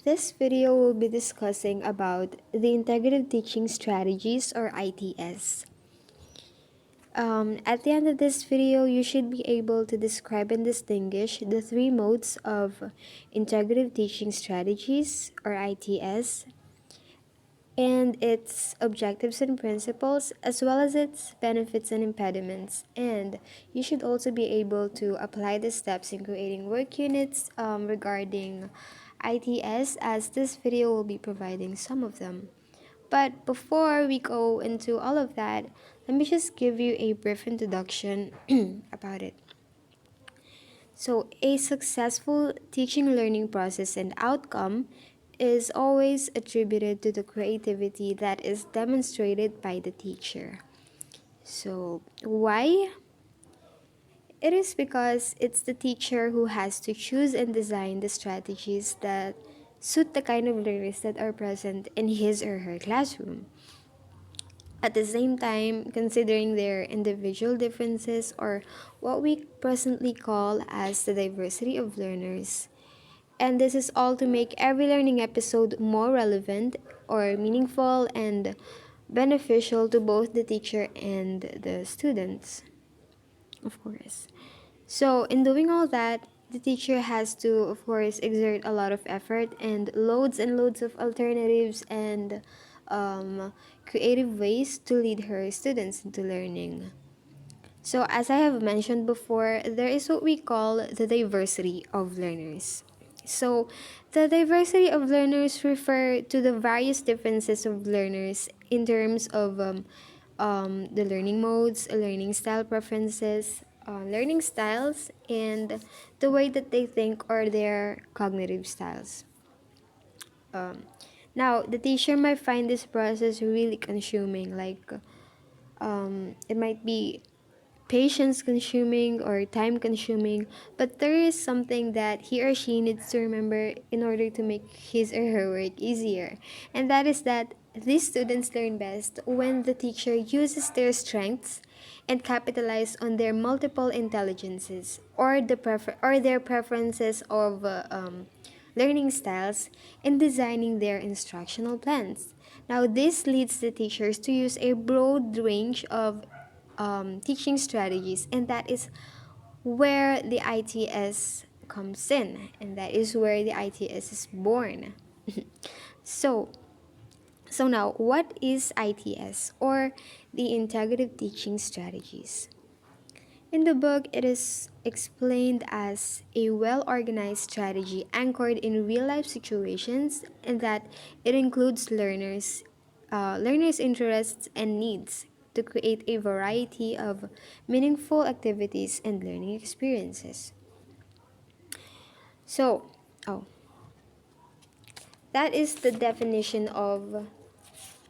This video will be discussing about the Integrative Teaching Strategies or ITS. At the end of this video, you should be able to describe and distinguish the three modes of Integrative Teaching Strategies or ITS and its objectives and principles, as well as its benefits and impediments. And you should also be able to apply the steps in creating work units regarding ITS, as this video will be providing some of them. But before we go into all of that, let me just give you a brief introduction about it. So, a successful teaching learning process and outcome is always attributed to the creativity that is demonstrated by the teacher. So, why? It is because it's the teacher who has to choose and design the strategies that suit the kind of learners that are present in his or her classroom. At the same time, considering their individual differences or what we presently call as the diversity of learners. And this is all to make every learning episode more relevant or meaningful and beneficial to both the teacher and the students, of course. So, in doing all that, the teacher has to, of course, exert a lot of effort and loads of alternatives and creative ways to lead her students into learning. So, as I have mentioned before, there is what we call the diversity of learners. So, the diversity of learners refer to the various differences of learners in terms of the learning modes, learning style preferences, learning styles, and the way that they think or their cognitive styles. Um, Now, the teacher might find this process really consuming, like it might be patience consuming or time consuming, but there is something that he or she needs to remember in order to make his or her work easier. And that is that these students learn best when the teacher uses their strengths and capitalize on their multiple intelligences or their preferences of learning styles in designing their instructional plans. Now, this leads the teachers to use a broad range of teaching strategies, and that is where the ITS comes in, and that is where the ITS is born. so, so now, what is ITS or the Integrative Teaching Strategies? In the book, it is explained as a well organized strategy anchored in real life situations, and that it includes learners' interests and needs to create a variety of meaningful activities and learning experiences. So, oh, that is the definition of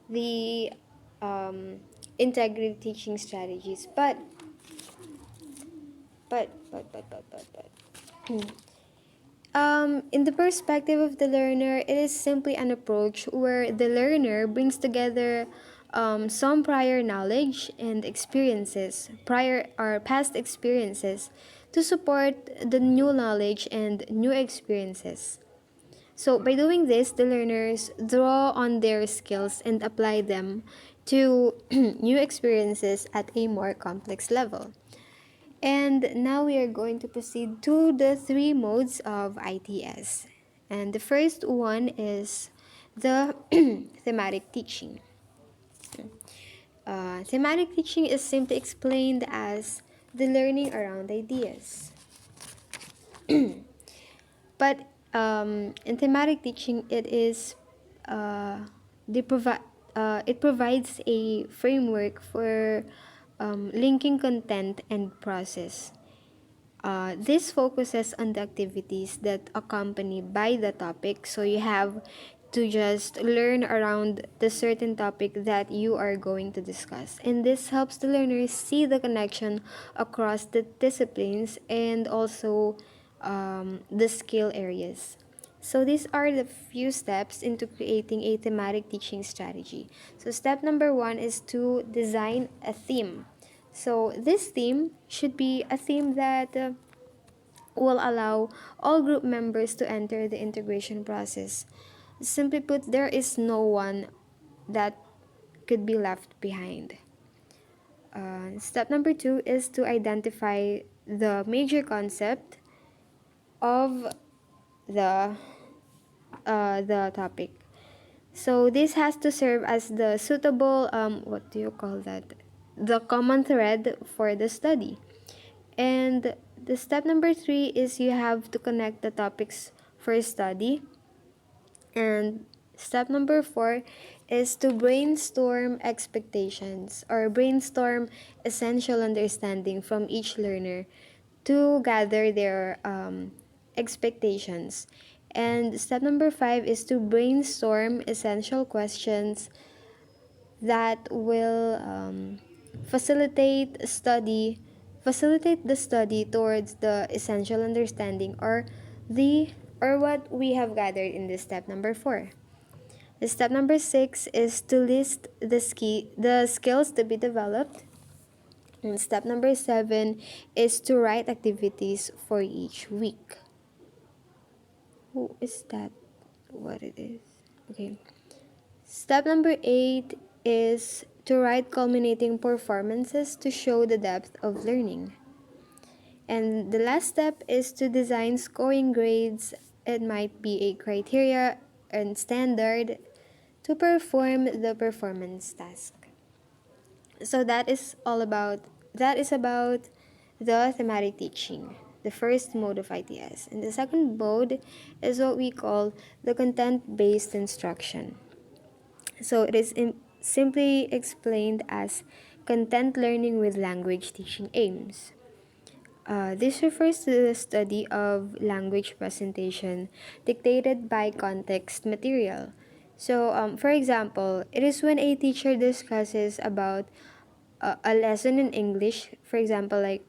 the integrative teaching strategies. But in the perspective of the learner, it is simply an approach where the learner brings together some prior knowledge and experiences, prior or past experiences, to support the new knowledge and new experiences. So, by doing this, the learners draw on their skills and apply them to new experiences at a more complex level. And now we are going to proceed to the three modes of ITS. And the first one is the thematic teaching. Thematic teaching is simply explained as the learning around ideas. But in thematic teaching, uh, it provides a framework for linking content and process. This focuses on the activities that accompany by the topic. So you have to just learn around the certain topic that you are going to discuss. And this helps the learners see the connection across the disciplines and also the skill areas. So these are the few steps into creating a thematic teaching strategy. So step number one is to design a theme. So this theme should be a theme that will allow all group members to enter the integration process. Simply put, there is no one that could be left behind. Step number two is to identify the major concept of the the topic. So this has to serve as the suitable what do you call that? The common thread for the study. And the step number three is you have to connect the topics for study. And step number four is to brainstorm expectations or brainstorm essential understanding from each learner to gather their expectations. And step number five is to brainstorm essential questions that will facilitate the study towards the essential understanding the or what we have gathered in this step number four. The step number six is to list the skills to be developed. And step number seven is to write activities for each week. Oh, is that what it is? Okay. Step number eight is to write culminating performances to show the depth of learning. And the last step is to design scoring grades. It might be a criteria and standard to perform the performance task. So that is about the thematic teaching, the first mode of ITS. And the second mode is what we call the content-based instruction. So it is simply explained as content learning with language teaching aims. This refers to the study of language presentation dictated by context material. So, for example, it is when a teacher discusses about a lesson in English, for example, like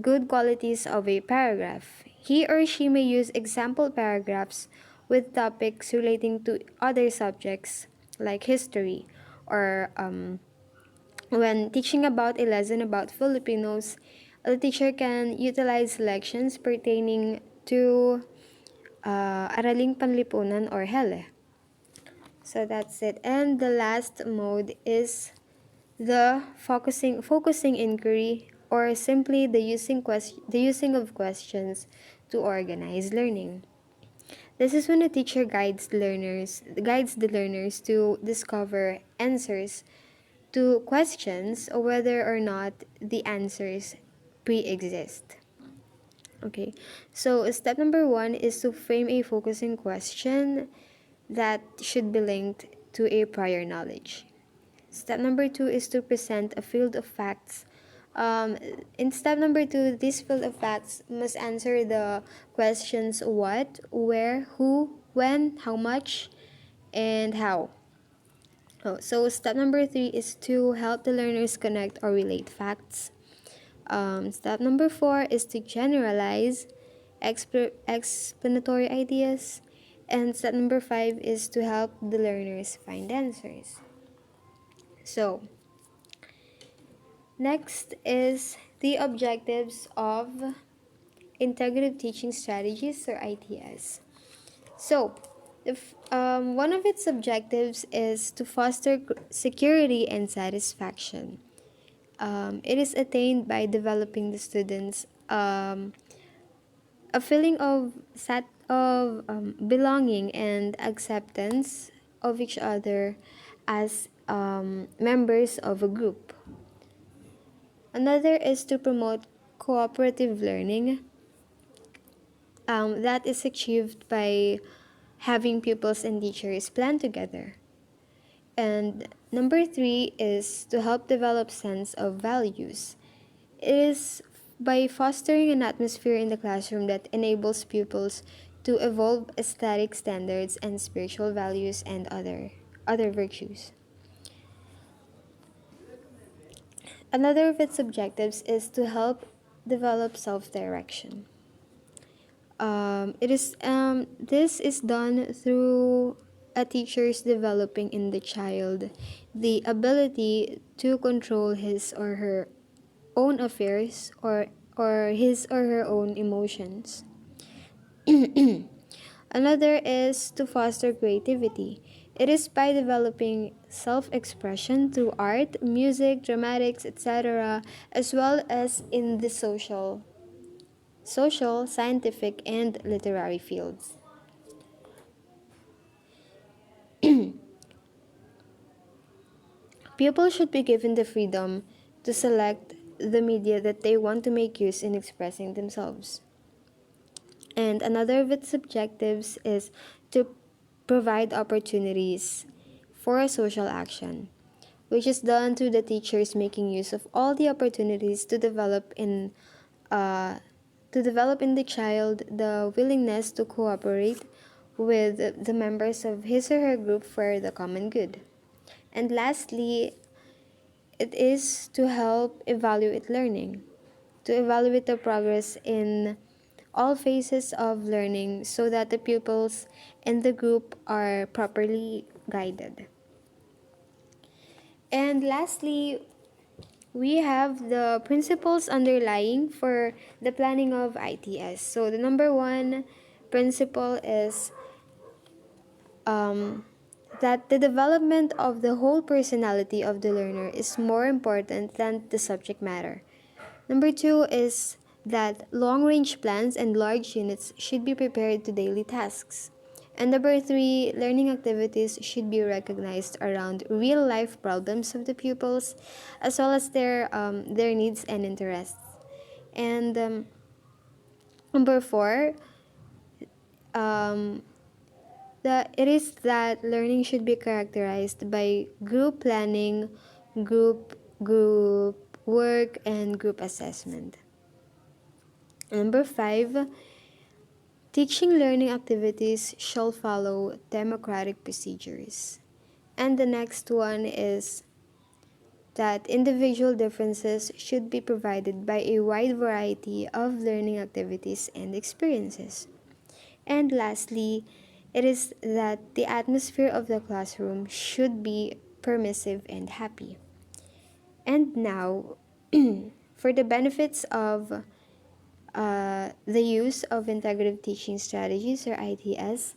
good qualities of a paragraph. He or she may use example paragraphs with topics relating to other subjects like history or when teaching about a lesson about Filipinos, the teacher can utilize lections pertaining to Araling Panlipunan or Hele. So that's it. And the last mode is the focusing inquiry or simply the using of questions to organize learning. This is when the teacher guides the learners to discover answers to questions or whether or not the answers pre-exist. Okay, so step number one is to frame a focusing question that should be linked to a prior knowledge. Step number two is to present a field of facts. In step number two, this field of facts must answer the questions what, where, who, when, how much, and how. Oh, so step number three is to help the learners connect or relate facts. Step number four is to generalize explanatory ideas. And step number five is to help the learners find answers. So, next is the objectives of Integrative Teaching Strategies or ITS. So, one of its objectives is to foster security and satisfaction. It is attained by developing the students a feeling of belonging and acceptance of each other as members of a group. Another is to promote cooperative learning. That is achieved by having pupils and teachers plan together. And number three is to help develop sense of values. It is by fostering an atmosphere in the classroom that enables pupils to evolve aesthetic standards and spiritual values and other virtues. Another of its objectives is to help develop self-direction. This is done through a teacher's developing in the child the ability to control his or her own affairs or or his or her own emotions. Another is to foster creativity. It is by developing self expression through art, music, dramatics, etc., as well as in the social, scientific, and literary fields. Pupils should be given the freedom to select the media that they want to make use in expressing themselves. And another of its objectives is to provide opportunities for social action, which is done through the teachers making use of all the opportunities uh, to develop in the child the willingness to cooperate with the members of his or her group for the common good. And lastly, it is to help evaluate learning, to evaluate the progress in all phases of learning so that the pupils in the group are properly guided. And lastly, we have the principles underlying for the planning of ITS. So the number one principle is um, that the development of the whole personality of the learner is more important than the subject matter. Number two is that long range plans and large units should be prepared to daily tasks. And number three, learning activities should be recognized around real life problems of the pupils as well as their needs and interests. And number four, um, it is that learning should be characterized by group planning, group work, and group assessment. Number five, teaching learning activities shall follow democratic procedures. And the next one is that individual differences should be provided by a wide variety of learning activities and experiences. And lastly, it is that the atmosphere of the classroom should be permissive and happy. And now, for the benefits of the use of integrative teaching strategies or ITS,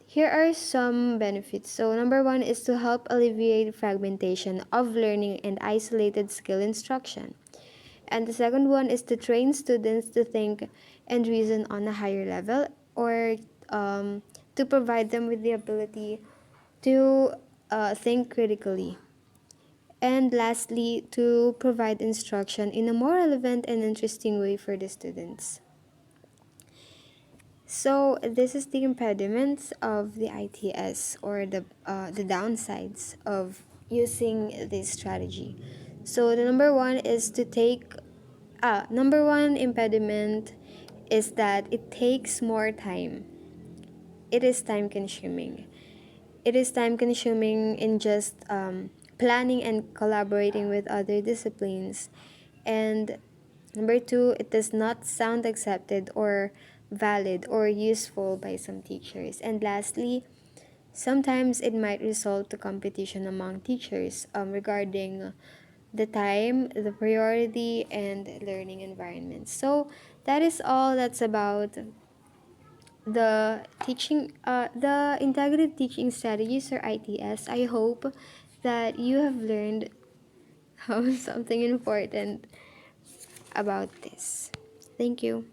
here are some benefits. So, number one is to help alleviate fragmentation of learning and isolated skill instruction. And the second one is to train students to think and reason on a higher level, or to provide them with the ability to think critically. And lastly, to provide instruction in a more relevant and interesting way for the students. So this is the impediments of the ITS, or the downsides of using this strategy. So the number one is to take number one impediment is that it takes more time. It is time consuming. It is time consuming in just planning and collaborating with other disciplines. And number two, it does not sound accepted or valid or useful by some teachers. And lastly, sometimes it might result to competition among teachers regarding the time, the priority, and learning environment. So that is all that's about the integrative teaching strategies or ITS. I hope that you have learned something important about this. Thank you.